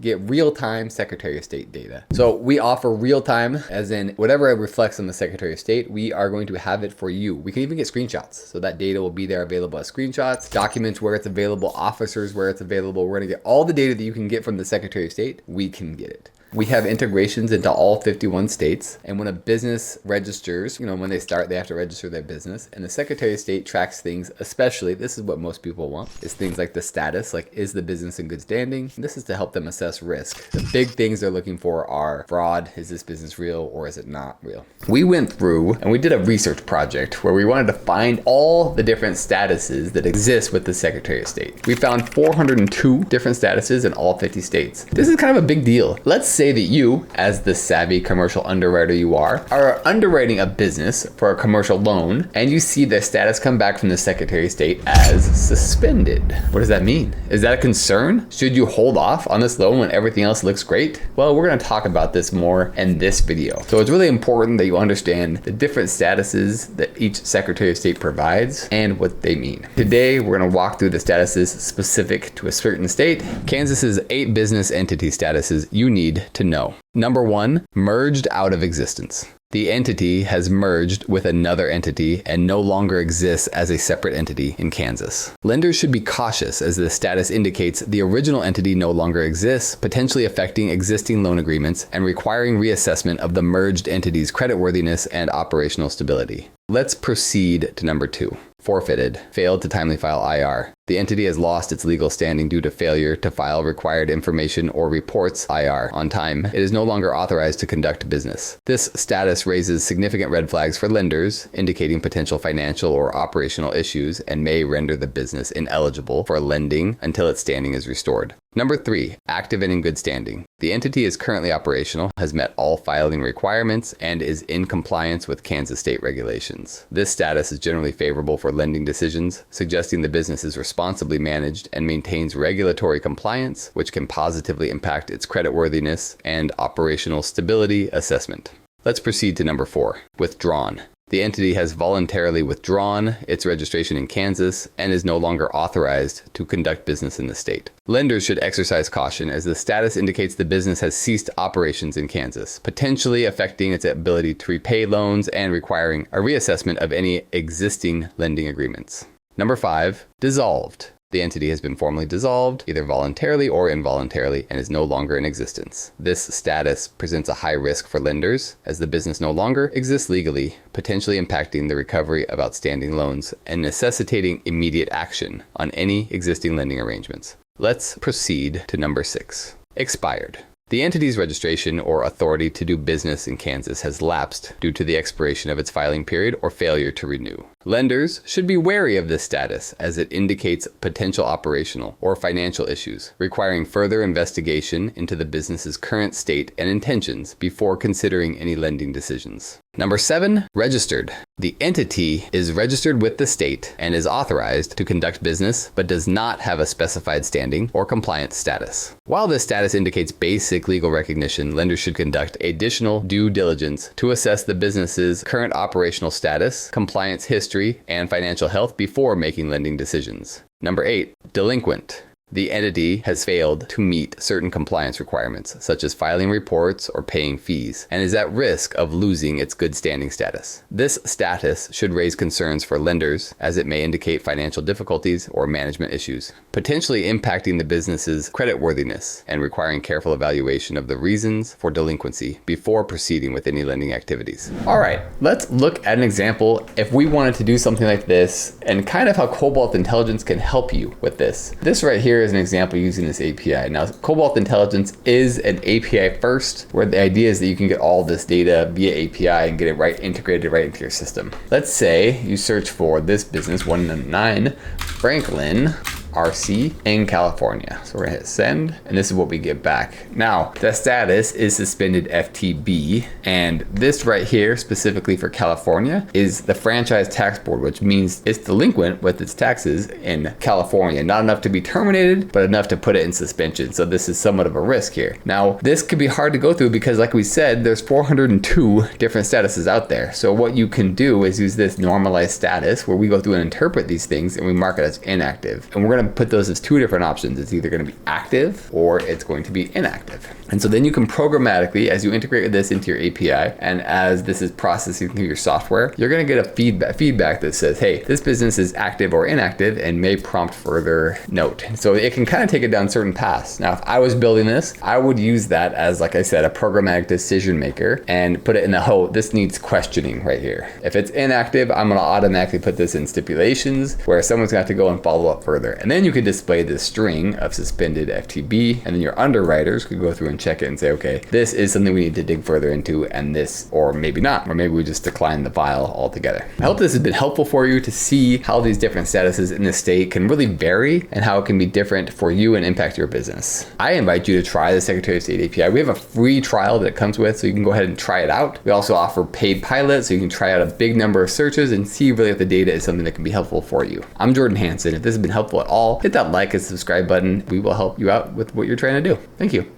get real-time Secretary of State data. So we offer real-time, as in whatever reflects on the Secretary of State, we are going to have it for you. We can even get screenshots. So that data will be there available as screenshots, documents where it's available, officers where it's available. We're gonna get all the data that you can get from the Secretary of State. We can get it. We have integrations into all 51 states. And when a business registers, when they start, they have to register their business. And the Secretary of State tracks things, especially, this is what most people want, is things like the status, like is the business in good standing? And this is to help them assess risk. The big things they're looking for are fraud. Is this business real or is it not real? We went through and we did a research project where we wanted to find all the different statuses that exist with the Secretary of State. We found 402 different statuses in all 50 states. This is kind of a big deal. Let's say that you, as the savvy commercial underwriter you are underwriting a business for a commercial loan, and you see the status come back from the Secretary of State as suspended. What does that mean? Is that a concern? Should you hold off on this loan when everything else looks great? Well, we're going to talk about this more in this video. So it's really important that you understand the different statuses that each Secretary of State provides and what they mean. Today, we're going to walk through the statuses specific to a certain state. Kansas's 8 business entity statuses you need to know. Number 1, merged out of existence. The entity has merged with another entity and no longer exists as a separate entity in Kansas. Lenders should be cautious as the status indicates the original entity no longer exists, potentially affecting existing loan agreements and requiring reassessment of the merged entity's creditworthiness and operational stability. Let's proceed to number 2. Forfeited, failed to timely file IR. The entity has lost its legal standing due to failure to file required information or reports IR on time. It is no longer authorized to conduct business. This status raises significant red flags for lenders, indicating potential financial or operational issues and may render the business ineligible for lending until its standing is restored. Number 3, active and in good standing. The entity is currently operational, has met all filing requirements, and is in compliance with Kansas state regulations. This status is generally favorable for lending decisions, suggesting the business is responsibly managed and maintains regulatory compliance, which can positively impact its creditworthiness and operational stability assessment. Let's proceed to number 4, withdrawn. The entity has voluntarily withdrawn its registration in Kansas and is no longer authorized to conduct business in the state. Lenders should exercise caution as the status indicates the business has ceased operations in Kansas, potentially affecting its ability to repay loans and requiring a reassessment of any existing lending agreements. Number 5, dissolved. The entity has been formally dissolved, either voluntarily or involuntarily, and is no longer in existence. This status presents a high risk for lenders, as the business no longer exists legally, potentially impacting the recovery of outstanding loans and necessitating immediate action on any existing lending arrangements. Let's proceed to number 6, expired. The entity's registration or authority to do business in Kansas has lapsed due to the expiration of its filing period or failure to renew. Lenders should be wary of this status as it indicates potential operational or financial issues, requiring further investigation into the business's current state and intentions before considering any lending decisions. Number 7, registered. The entity is registered with the state and is authorized to conduct business, but does not have a specified standing or compliance status. While this status indicates basic legal recognition, lenders should conduct additional due diligence to assess the business's current operational status, compliance history, and financial health before making lending decisions. Number 8, delinquent. The entity has failed to meet certain compliance requirements, such as filing reports or paying fees, and is at risk of losing its good standing status. This status should raise concerns for lenders, as it may indicate financial difficulties or management issues, potentially impacting the business's creditworthiness and requiring careful evaluation of the reasons for delinquency before proceeding with any lending activities. All right, let's look at an example if we wanted to do something like this and kind of how Cobalt Intelligence can help you with this. This right here is an example using this API. Now, Cobalt Intelligence is an API first, where the idea is that you can get all this data via API and get it integrated right into your system. Let's say you search for this business, 109 Franklin RC in California. So we're gonna hit send, and this is what we get back. Now, the status is suspended FTB, and this right here, specifically for California, is the Franchise Tax Board, which means it's delinquent with its taxes in California. Not enough to be terminated, but enough to put it in suspension. So this is somewhat of a risk here. Now, this could be hard to go through because, like we said, there's 402 different statuses out there. So what you can do is use this normalized status, where we go through and interpret these things, and we mark it as inactive. And we're going to put those as two different options. It's either going to be active or it's going to be inactive. And so then you can programmatically, as you integrate this into your API, and as this is processing through your software, you're going to get a feedback that says, hey, this business is active or inactive and may prompt further note. So it can kind of take it down certain paths. Now, if I was building this, I would use that as, like I said, a programmatic decision maker and put it in the, oh, this needs questioning right here. If it's inactive, I'm going to automatically put this in stipulations where someone's going to have to go and follow up further. And then you could display this string of suspended FTB, and then your underwriters could go through and check it and say, okay, this is something we need to dig further into, and this, or maybe not, or maybe we just decline the file altogether. I hope this has been helpful for you to see how these different statuses in the state can really vary and how it can be different for you and impact your business. I invite you to try the Secretary of State API. We have a free trial that it comes with, so you can go ahead and try it out. We also offer paid pilots, so you can try out a big number of searches and see really if the data is something that can be helpful for you. I'm Jordan Hansen. If this has been helpful at all, hit that like and subscribe button. We will help you out with what you're trying to do. Thank you.